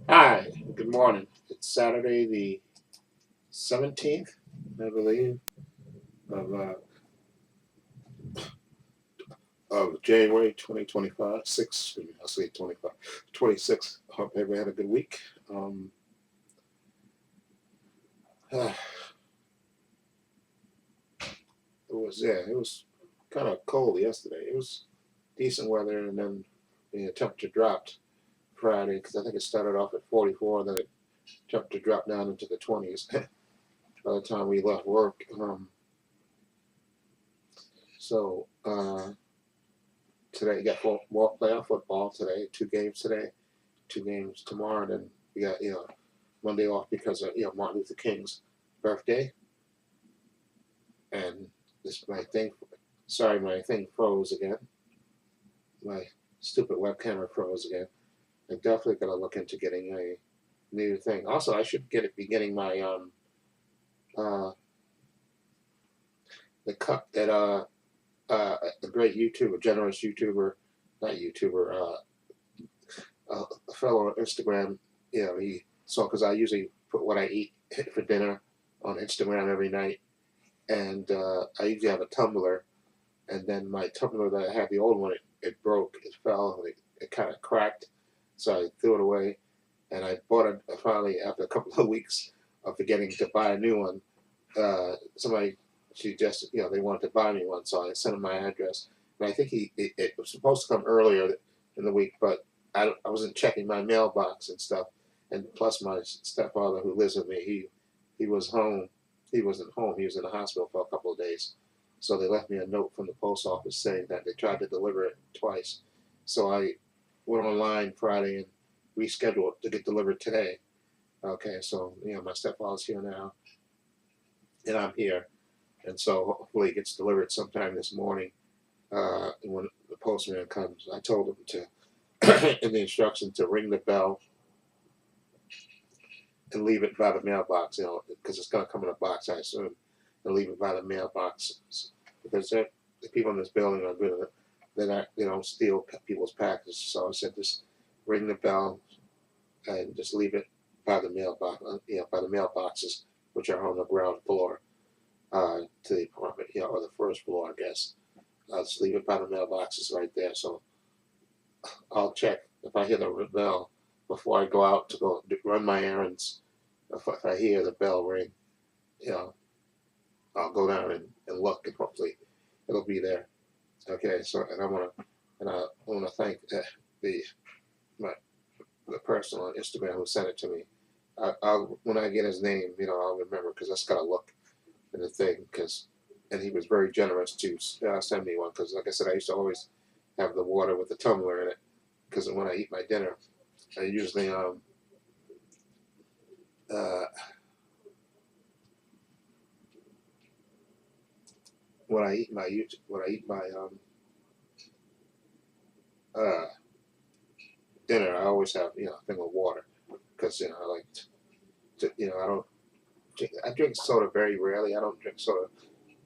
Hi, good morning. It's Saturday the 17th, I believe, of, uh, of January 2025. I'll say 25, 26. Hope everybody had a good week. It it was kind of cold yesterday. It was decent weather, and then the temperature dropped Friday because I think it started off at 44, then it temperature dropped down into the 20s by the time we left work. So, today you got more playoff football today, two games today, two games tomorrow, and then we got Monday off because of Martin Luther King's birthday. And this my thing. Sorry, my thing froze again. My stupid web camera froze again. I definitely gotta look into getting a new thing. Also, I should be getting my uh the cup that a great YouTuber, generous YouTuber, not YouTuber, a fellow on Instagram. He so because I usually put what I eat for dinner on Instagram every night, and I usually have a tumbler, and then my tumbler that I had, the old one, it broke, it fell, and it kind of cracked, so I threw it away, and I bought it finally after a couple of weeks of forgetting to buy a new one. Somebody suggested, they wanted to buy me one, so I sent him my address, and I think it was supposed to come earlier in the week, but I wasn't checking my mailbox and stuff, and plus my stepfather who lives with me, he was home, he wasn't home, he was in the hospital for a couple of days, so they left me a note from the post office saying that they tried to deliver it twice, so I went online Friday and rescheduled it to get delivered today. Okay, so my stepfather's here now, and I'm here, and so hopefully it gets delivered sometime this morning. When the postman comes, I told him to, in the instructions, to ring the bell and leave it by the mailbox, because it's going to come in a box, I assume, and leave it by the mailbox, because the people in this building are good. They don't steal people's packages. So I said, just ring the bell and just leave it by the mailbox, by the mailboxes, which are on the ground floor, to the apartment, or the first floor, I guess. I'll just leave it by the mailboxes right there. So I'll check if I hear the bell before I go out to go run my errands. If I hear the bell ring, you know, I'll go down and look, and hopefully it'll be there. Okay, so and I want to thank the my the person on Instagram who sent it to me. I'll when I get his name, I'll remember because I just gotta look in the thing and he was very generous to send me one because, like I said, I used to always have the water with the tumbler in it because when I eat my dinner, I usually uh, when I eat my uh, dinner, I always have a thing of water because I like I don't I drink soda very rarely. I don't drink soda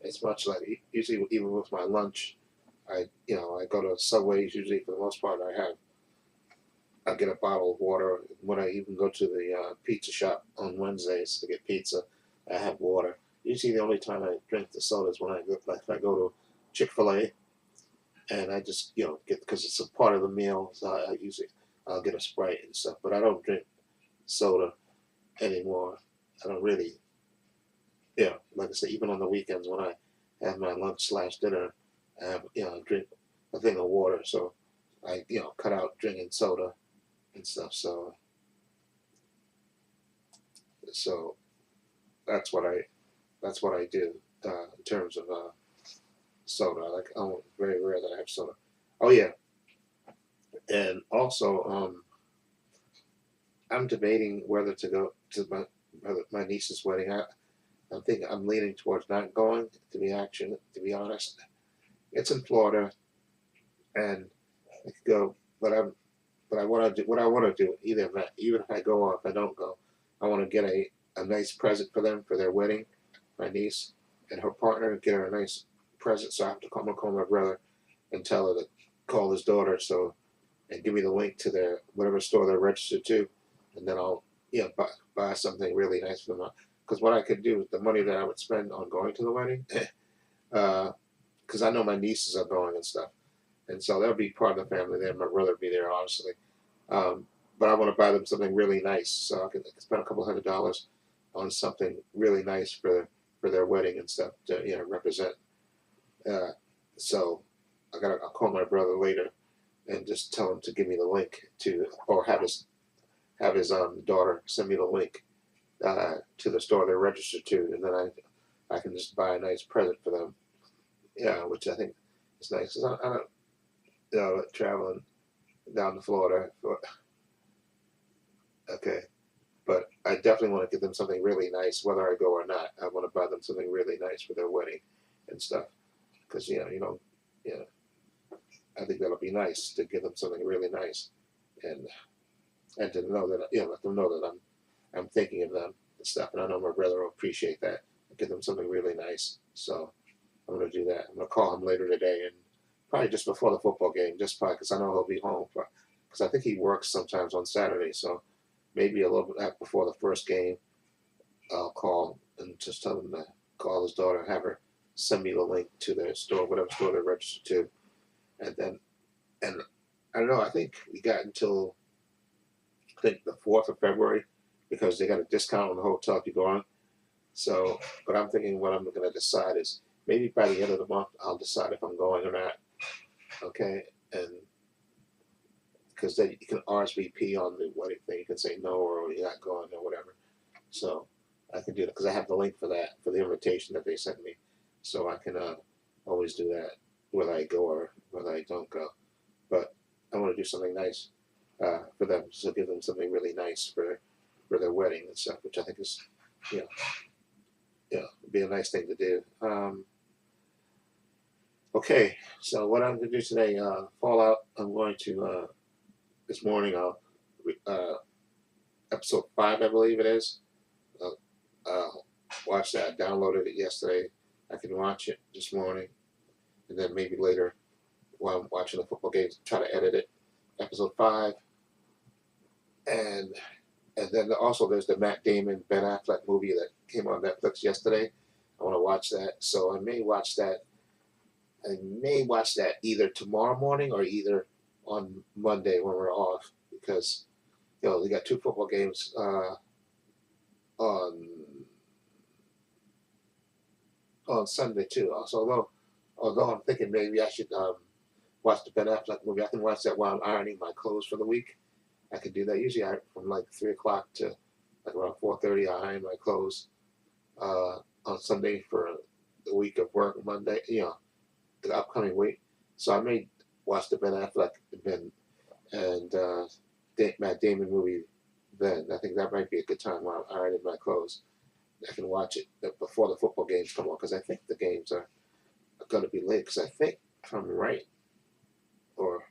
as much. Like usually, even with my lunch, I go to Subway's. Usually, for the most part, I get a bottle of water. When I even go to the pizza shop on Wednesdays to get pizza, I have water. Usually, the only time I drink the soda is when if I go to Chick-fil-A, and I just get because it's a part of the meal. So I usually I'll get a Sprite and stuff, but I don't drink soda anymore. I don't really, like I said, even on the weekends when I have my lunch slash dinner, I have drink a thing of water. So I cut out drinking soda and stuff. So that's what I do in terms of soda. Like very rare that I have soda. Oh yeah, and also I'm debating whether to go to my niece's wedding. I think I'm leaning towards not going. To be honest, it's in Florida, and I could go, but I want to do what I want to do. Even if I go or if I don't go, I want to get a nice present for them for their wedding. My niece and her partner, get her a nice present. So I have to call my brother and tell her to call his daughter and give me the link to their whatever store they're registered to, and then I'll buy something really nice for them. Because what I could do with the money that I would spend on going to the wedding, because I know my nieces are going and stuff, and so they'll be part of the family there. My brother will be there, obviously. Um, but I want to buy them something really nice, so I can spend a couple $100 on something really nice for their wedding and stuff to represent. Uh, so I'll call my brother later and just tell him to give me the link to, or have his daughter send me the link to the store they're registered to, and then I can just buy a nice present for them. Yeah, which I think is nice. 'Cause I don't traveling down to Florida. Okay, but I definitely want to give them something really nice, whether I go or not. I want to buy them something really nice for their wedding and stuff, because yeah, I think that'll be nice to give them something really nice, and to know that let them know that I'm thinking of them and stuff, and I know my brother will appreciate that. Give them something really nice, so I'm gonna do that. I'm gonna call him later today, and probably just before the football game, just probably because I know he'll be home, because I think he works sometimes on Saturday, so maybe a little bit before the first game, I'll call and just tell him to call his daughter and have her send me the link to their store, whatever store they're registered to, and then and I don't know. I think we got until I think the 4th of February because they got a discount on the hotel if you go on. So, but I'm thinking what I'm going to decide is maybe by the end of the month I'll decide if I'm going or not. Okay, and because then you can RSVP on the wedding thing, you can say no or you're not going or whatever. So I can do that because I have the link for that for the invitation that they sent me, so I can always do that whether I go or whether I don't go. But I want to do something nice for them, so give them something really nice for their wedding and stuff, which I think is you know be a nice thing to do. Okay, so what I'm going to do today, Fallout. I'm going to this morning. I'll uh, episode 5, I believe it is. I'll, watch that. I downloaded it yesterday. I can watch it this morning, and then maybe later while I'm watching the football games, try to edit it. Episode 5, and then also there's the Matt Damon Ben Affleck movie that came on Netflix yesterday. I want to watch that, so I may watch that. I may watch that either tomorrow morning or either on Monday when we're off, because they got 2 football games on Sunday too. Also, although I'm thinking maybe I should watch the Ben Affleck movie. I can watch that while I'm ironing my clothes for the week. I could do that. Usually, from like 3 o'clock to like around 4:30, I iron my clothes on Sunday for the week of work. Monday, the upcoming week. So I may watch the Ben Affleck and Matt Damon movie then. I think that might be a good time while I'm ironing my clothes. I can watch it before the football games come on, because I think the games are going to be late. Because I think, if I'm right, or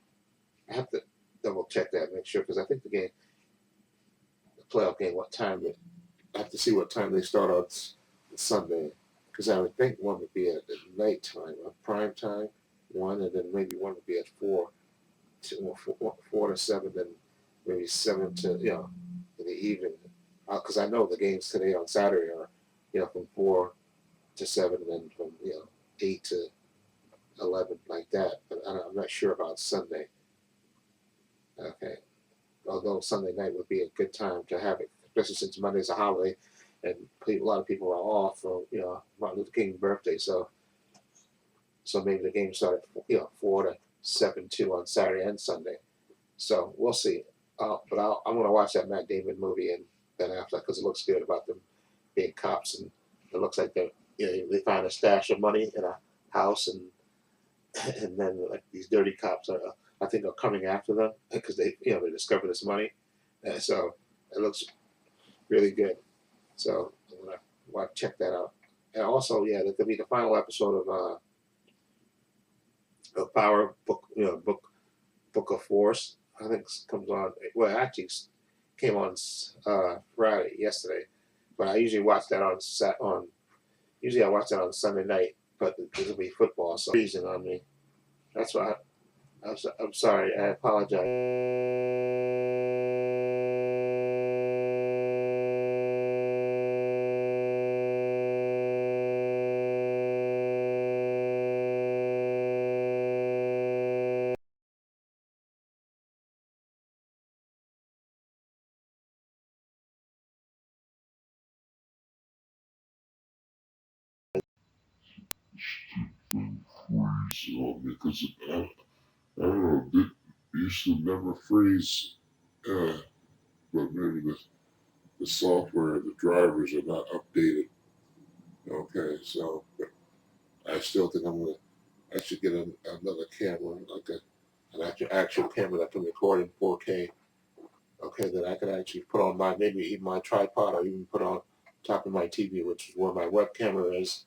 I have to double check that and make sure, because I think the playoff game, what time I have to see what time they start on Sunday, because I would think one would be at night time, prime time, one, and then maybe one would be at 4 to 7, then maybe 7 to in the evening. Because I know the games today on Saturday are from 4 to 7, and then from 8 to 11 like that. But I'm not sure about Sunday. Okay, although Sunday night would be a good time to have it, especially since Monday's a holiday, and a lot of people are off for Martin Luther King's birthday. So maybe the game started 4 to 7 too on Saturday and Sunday. So we'll see. But I'm going to watch that Matt Damon movie and Ben Affleck, because it looks good about them being cops, and it looks like they find a stash of money in a house, and then like these dirty cops I think are coming after them because they discover this money. So it looks really good. So I'm gonna check that out. And also, there could be the final episode of Power Book, Book of Force. I think comes on. Well, it actually came on Friday yesterday, but I usually watch that on. Usually I watch that on Sunday night, but it'll be football, so freezing on me. That's why I'm sorry. I apologize. freeze on me because I don't know, it used to never freeze, uh, but maybe the software, the drivers are not updated. Okay, so but I still think I should get another camera, like an actual camera that can record in 4K. Okay, that I could actually put on maybe even my tripod or even put on top of my TV, which is where my web camera is,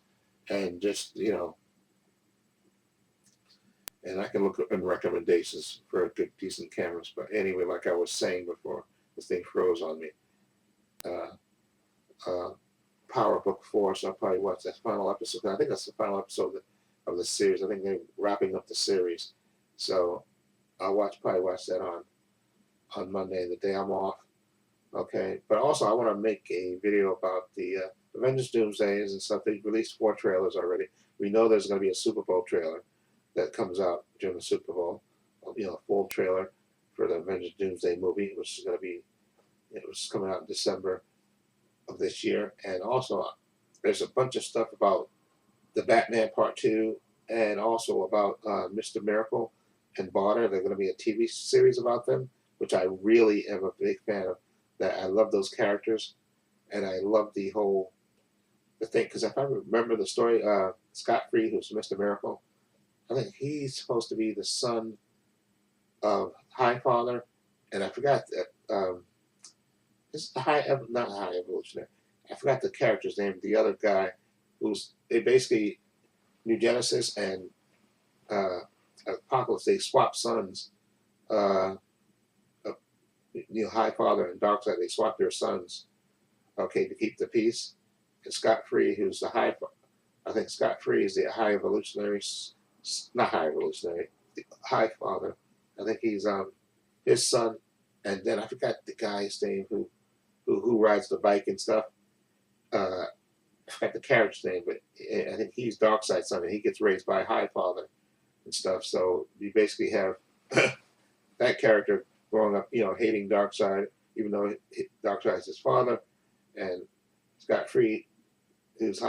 and just and I can look up in recommendations for good, decent cameras. But anyway, like I was saying before, this thing froze on me. Uh, uh, Power Book 4, so I'll probably watch that final episode. I think that's the final episode of the series. I think they're wrapping up the series. So I'll probably watch that on Monday, the day I'm off. Okay, but also I want to make a video about the Avengers Doomsdays and stuff. They released 4 trailers already. We know there's going to be a Super Bowl trailer that comes out during the Super Bowl. A full trailer for the Avengers Doomsday movie, which is going to be it was coming out in December of this year. And also, there's a bunch of stuff about the Batman Part 2 and also about Mr. Miracle and Barter. There's going to be a TV series about them, which I really am a big fan of. That I love those characters, and I love the thing, because if I remember the story, Scott Free, who's Mr. Miracle, I think he's supposed to be the son of High Father, and I forgot that this is the not High Evolutionary. I forgot the character's name. The other guy, they basically New Genesis and uh, Apocalypse, they swap sons. Uh, High Father and Darkseid, they swap their sons. Okay, to keep the peace. And Scott Free, who's the I think Scott Free is the High Evolutionary, not High Evolutionary, the High Father. I think he's his son, and then I forgot the guy's name who rides the bike and stuff. I forgot the character's name, but I think he's Darkseid's son, and he gets raised by High Father and stuff. So you basically have that character growing up, hating Darkseid, even though Darkseid's his father, and Scott Free, who's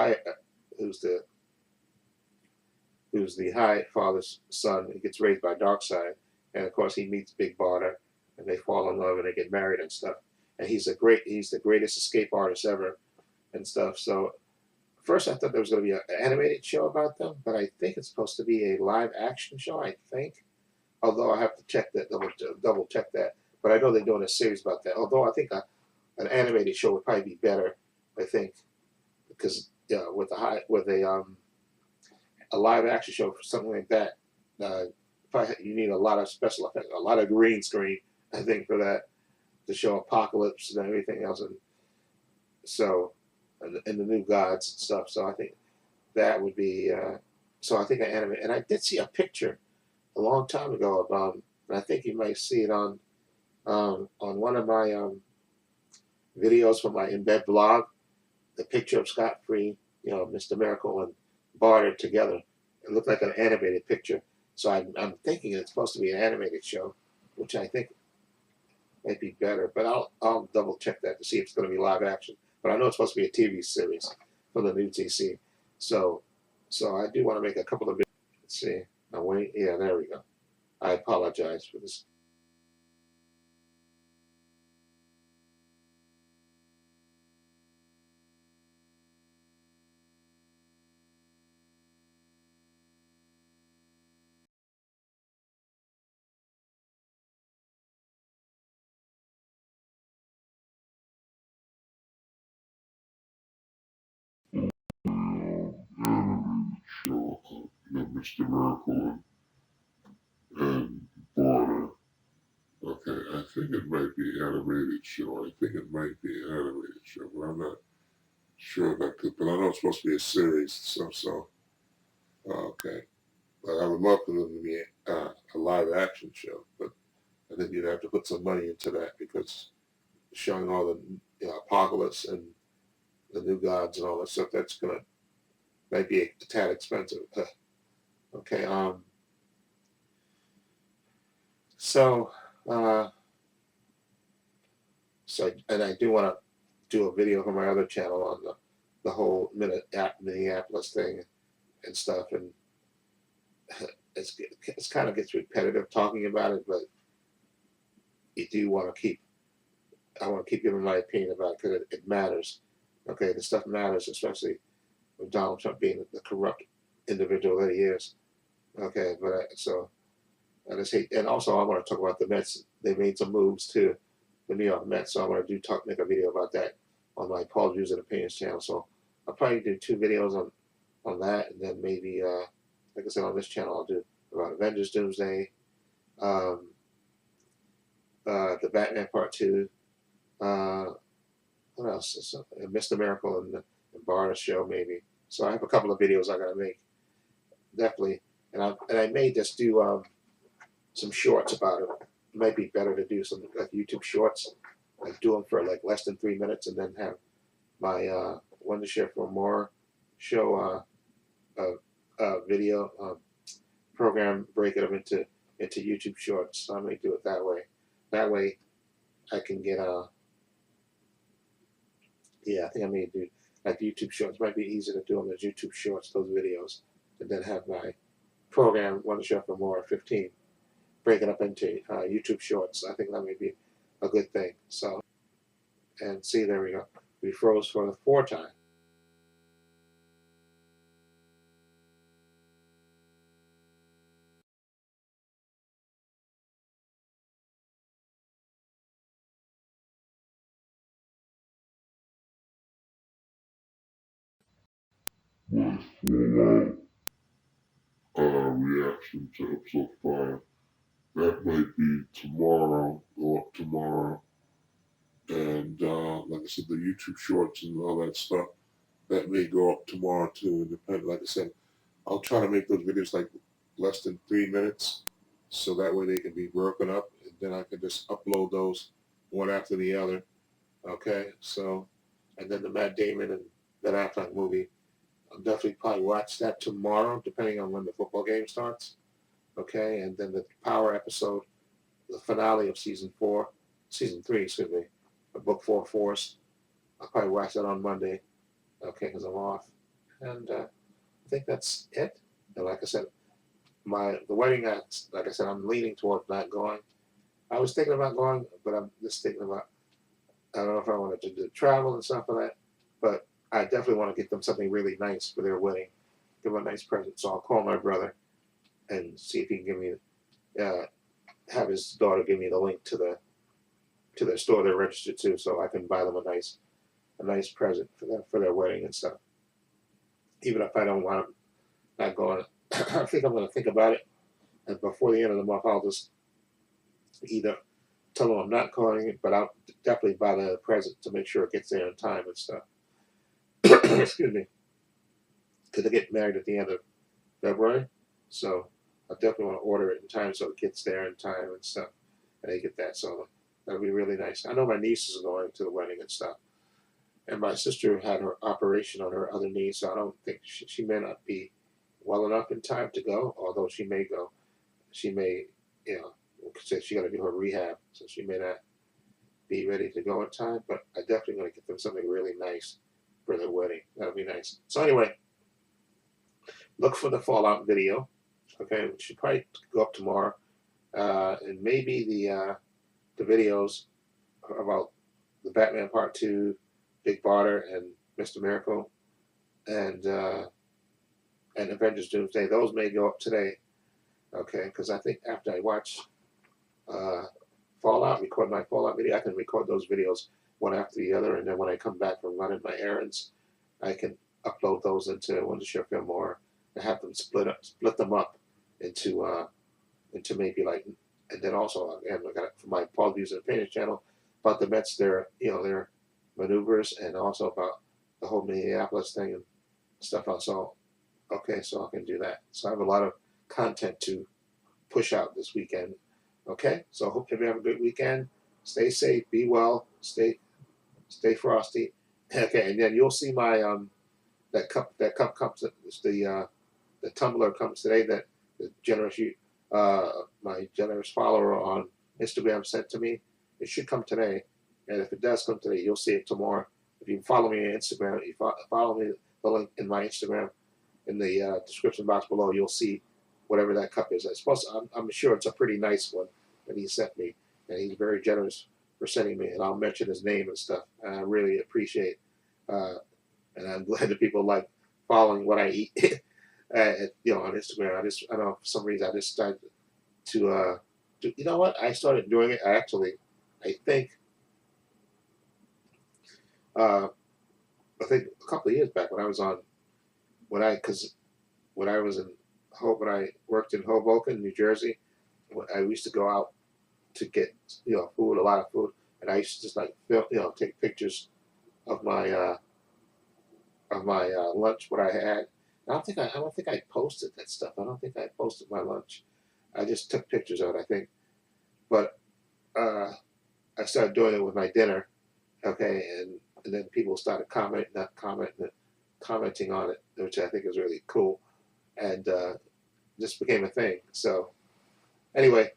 who's the High Father's son. He gets raised by Darkseid, and of course he meets Big Barter, and they fall in love and they get married and stuff. And he's the greatest escape artist ever and stuff. So first I thought there was going to be an animated show about them, but I think it's supposed to be a live action show. I think, although I have to check that double check that. But I know they're doing a series about that. Although I think an animated show would probably be better. I think because with a live action show for something like that, probably you need a lot of special effects, a lot of green screen. I think for that to show apocalypse and everything else, and so and the new gods and stuff. So I think that would be. So I think I animate, and I did see a picture a long time ago of and I think you might see it on one of my videos from my In Bed blog. The picture of Scott Free, Mr. Miracle and Barter together. It looked like an animated picture. So I'm thinking it's supposed to be an animated show, which I think might be better. But I'll double check that to see if it's going to be live action. But I know it's supposed to be a TV series for the new DC. So I do want to make a couple of videos. Let's see. Now wait. Yeah, there we go. I apologize for this. animated show, Mr. Miracle and Barter. Okay, I think it might be an animated show. I think it might be an animated show, but I'm not sure about that. But I know it's supposed to be a series, so okay. But I would love for them to be a live action show, but I think you'd have to put some money into that because showing all the apocalypse and the new gods and all that stuff, that's gonna might be a tad expensive. Okay, so uh, and I do want to do a video for my other channel on the whole Minneapolis thing and stuff, and it's kind of gets repetitive talking about it, but you do want to keep. I want to keep giving my opinion about it because it matters. Okay, the stuff matters, especially with Donald Trump being the corrupt individual that he is. Okay, but so I just hate, and also I want to talk about the Mets. They made some moves too, the New York Mets. So I want to make a video about that on my Paul Views and Opinions channel. So I'll probably do 2 videos on that, and then maybe like I said on this channel I'll do about Avengers Doomsday, um, the Batman Part Two. Uh, what else? So, Mr. Miracle and the Barnes show maybe. So I have a couple of videos I gotta make definitely, and I may just do some shorts about it. It might be better to do some like YouTube shorts, like do them for like less than 3 minutes, and then have my One to Share for More show video program break it up into YouTube shorts. So I may do it that way. That way I can get yeah, I think I may do like YouTube shorts. It might be easier to do on the YouTube shorts, those videos, and then have my program One to Share for More 15 break it up into YouTube shorts. I think that may be a good thing. So, and see, there we go. We froze for the 4th time. My Fallout reaction to episode 5. That might be tomorrow, go up tomorrow. And like I said, the YouTube shorts and all that stuff, that may go up tomorrow too. Depending, like I said, I'll try to make those videos like less than 3 minutes, so that way they can be broken up, and then I can just upload those one after the other. Okay, so, and then the Matt Damon and Ben Affleck movie, I'll definitely probably watch that tomorrow, depending on when the football game starts. Okay, and then the Power episode, the finale of season 3, excuse me, book 4 Force. I'll probably watch that on Monday. Okay, because I'm off, and I think that's it. And like I said, the wedding acts, like I said, I'm leaning towards not going. I was thinking about going, but I'm just thinking about, I don't know if I wanted to do travel and stuff like that, but I definitely want to get them something really nice for their wedding, give them a nice present. So I'll call my brother and see if he can give me, have his daughter give me the link to their store they're registered to, so I can buy them a nice present for their wedding and stuff. Even if I don't want them not going, I think I'm going to think about it, and before the end of the month, I'll just either tell them I'm not calling, but I'll definitely buy the present to make sure it gets there in time and stuff. Excuse me, because they get married at the end of February, so I definitely want to order it in time so it gets there in time and stuff, and they get that. So that'll be really nice. I know my niece is going to the wedding and stuff, and my sister had her operation on her other knee, so I don't think she may not be well enough in time to go. Although she may go, she may, you know, because she got to do her rehab, so she may not be ready to go in time. But I definitely want to get them something really nice for their wedding. That'll be nice. So anyway, look for the Fallout video. Okay, which should probably go up tomorrow, and maybe the videos about the Batman Part 2, Big Barter, and Mr. Miracle, and Avengers Doomsday. Those may go up today. Okay, because I think after I watch uh, Fallout, record my Fallout video, I can record those videos one after the other, and then when I come back from running my errands, I can upload those into One to Share Film or have them split them up into maybe like, and then also again I got for my Paul Views and Opinions channel about the Mets, their maneuvers, and also about the whole Minneapolis thing and stuff else. So okay, so I can do that. So I have a lot of content to push out this weekend. Okay, so I hope you have a good weekend. Stay safe, be well, stay frosty. Okay, and then you'll see my that cup comes the tumbler comes today that the my generous follower on Instagram sent to me. It should come today, and if it does come today, you'll see it tomorrow. If you follow me on Instagram, follow me the link in my Instagram. in the description box below, you'll see whatever that cup is. I'm sure it's a pretty nice one that he sent me, and he's very generous for sending me. And I'll mention his name and stuff. And I really appreciate, and I'm glad that people like following what I eat. On Instagram. I don't know, for some reason I just started to you know what? I started doing it. I think uh, I think a couple of years back when I was on because when I was in when I worked in Hoboken, New Jersey, I used to go out to get food, a lot of food, and I used to just like take pictures of my lunch, what I had. I don't think I posted that stuff. I don't think I posted my lunch. I just took pictures of it, I think. But uh, I started doing it with my dinner, okay, and then people started commenting on it, which I think is really cool, and just became a thing. So anyway,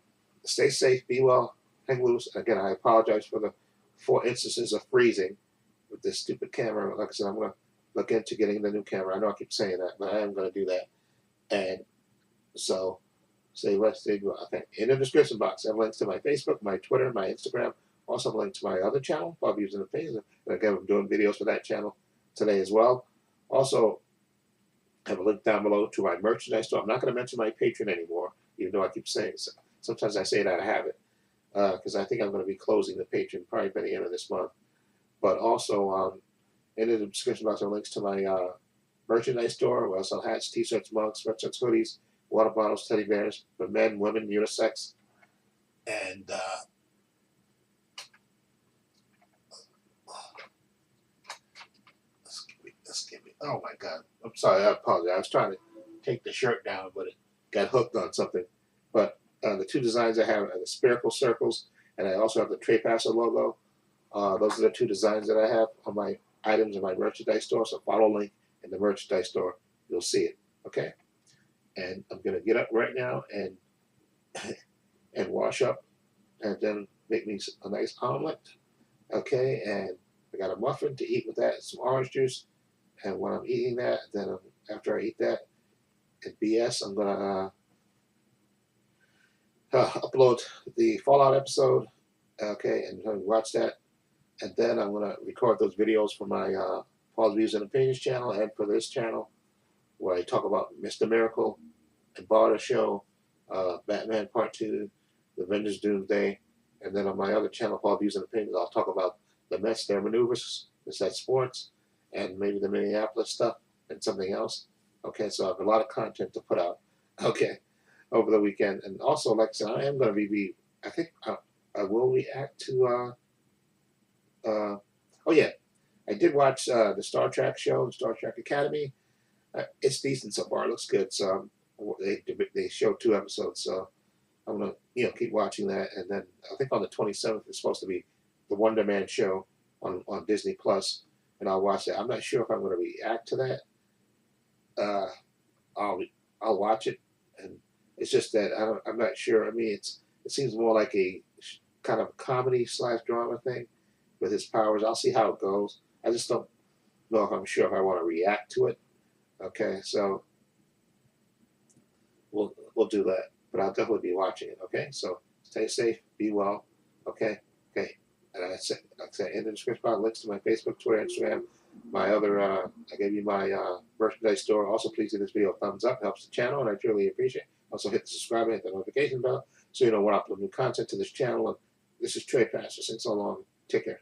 stay safe, be well, hang loose. Again, I apologize for the 4 instances of freezing with this stupid camera. Like I said, I'm going to look into getting the new camera. I know I keep saying that, but I am going to do that. And so, say let's say okay. In the description box, I have links to my Facebook, my Twitter, my Instagram. Also, links to my other channel, Bob Using the Page. And again, I'm doing videos for that channel today as well. Also, I have a link down below to my merchandise store. I'm not going to mention my Patreon anymore, even though I keep saying so. Sometimes I say it out of habit because I think I'm going to be closing the Patreon probably by the end of this month. But also, in the description box are links to my merchandise store where I sell hats, t-shirts, mugs, sweatshirts, hoodies, water bottles, teddy bears for men, women, unisex. And oh my God. I'm sorry, I apologize. I was trying to take the shirt down, but it got hooked on something. But the 2 designs I have are the spherical circles, and I also have the Trepacer logo. Those are the 2 designs that I have on my items in my merchandise store. So follow link in the merchandise store. You'll see it. Okay? And I'm going to get up right now and wash up and then make me a nice omelet. Okay? And I got a muffin to eat with that, some orange juice. And when I'm eating that, then after I eat that, at BS, I'm going to upload the Fallout episode. Okay? And watch that. And then I'm going to record those videos for my Paul's Views and Opinions channel and for this channel where I talk about Mr. Miracle and Barter Show, Batman Part 2, The Avengers Doomsday, and then on my other channel, Paul's Views and Opinions, I'll talk about the Mets, their maneuvers, besides sports, and maybe the Minneapolis stuff and something else. Okay, so I have a lot of content to put out, okay, over the weekend. And also, like I said, I am going to I think I will react to oh yeah, I did watch the Star Trek show, the Star Trek Academy. It's decent so far. It looks good. So they showed 2 episodes. So I'm gonna keep watching that. And then I think on the 27th it's supposed to be the Wonder Man show on Disney Plus, and I'll watch that. I'm not sure if I'm going to react to that. I'll watch it, and it's just that I'm not sure. I mean, it seems more like a kind of comedy / drama thing with his powers. I'll see how it goes. I just don't know if I'm sure if I want to react to it. Okay, so we'll do that, but I'll definitely be watching it. Okay, so stay safe, be well. Okay, okay. And like I said, in the description box, links to my Facebook, Twitter, Instagram, my other. I gave you my merchandise store. Also, please give this video a thumbs up. It helps the channel, and I truly appreciate it. Also, hit the subscribe and hit the notification bell so you know when I upload new content to this channel. And this is Trepacer. Thanks so long. Take care.